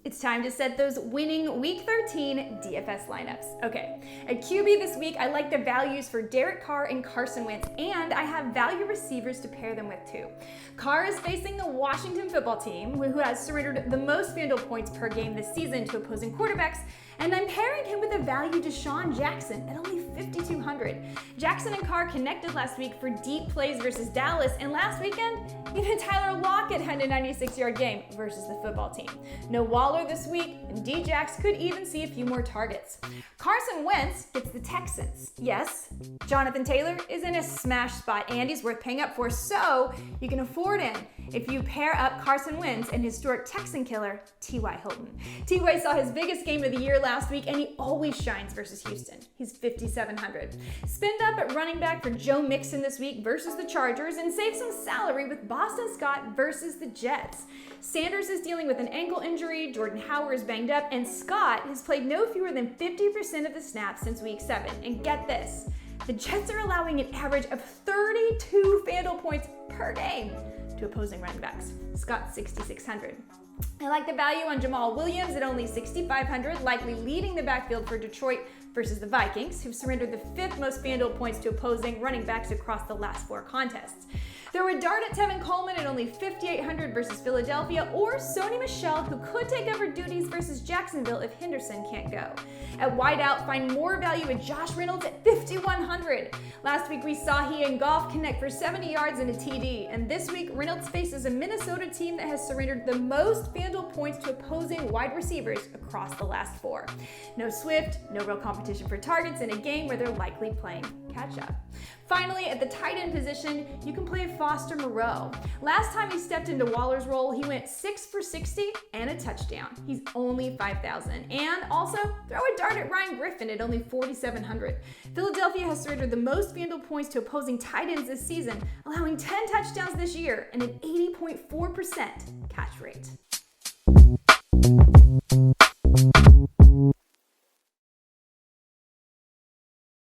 It's time to set those winning Week 13 DFS lineups. Okay, at QB this week, I like the values for Derek Carr and Carson Wentz, and I have value receivers to pair them with too. Carr is facing the Washington football team, who has surrendered the most FanDuel points per game this season to opposing quarterbacks, and I'm pairing him with a value Deshaun Jackson at only $5,200. Jackson and Carr connected last week for deep plays versus Dallas, and last weekend, even Tyler Lockett had a 96-yard game versus the football team. No Waller this week, and D-Jax could even see a few more targets. Carson Wentz gets the Texans. Yes, Jonathan Taylor is in a smash spot, and he's worth paying up for, so you can afford him if you pair up Carson Wentz and historic Texan killer T.Y. Hilton. T.Y. saw his biggest game of the year last week, and he always shines versus Houston. He's $5,700. Spend up at running back for Joe Mixon this week versus the Chargers, and save some salary with Boston Scott versus the Jets. Sanders is dealing with an ankle injury, Jordan Howard is banged up, and Scott has played no fewer than 50% of the snaps since week 7. And get this, the Jets are allowing an average of 32 FanDuel points per game to opposing running backs. Scott, $6,600. I like the value on Jamal Williams at only $6,500, likely leading the backfield for Detroit versus the Vikings, who've surrendered the 5th most FanDuel points to opposing running backs across the last 4 contests. Throw a dart at Tevin Coleman at only $5,800 versus Philadelphia, or Sony Michel, who could take over duties versus Jacksonville if Henderson can't go. At wideout, find more value with Josh Reynolds at $5,100. Last week we saw he and Goff connect for 70 yards and a TD, and this week Reynolds faces a Minnesota team that has surrendered the most FanDuel points to opposing wide receivers across the last 4. No Swift, no real competition for targets in a game where they're likely playing catch up. Finally, at the tight end position, you can play Foster Moreau. Last time he stepped into Waller's role, he went 6 for 60 and a touchdown. He's only $5,000. And also, throw a dart at Ryan Griffin at only $4,700. Philadelphia has surrendered the most FanDuel points to opposing tight ends this season, allowing 10 touchdowns this year and an 80.4% catch rate.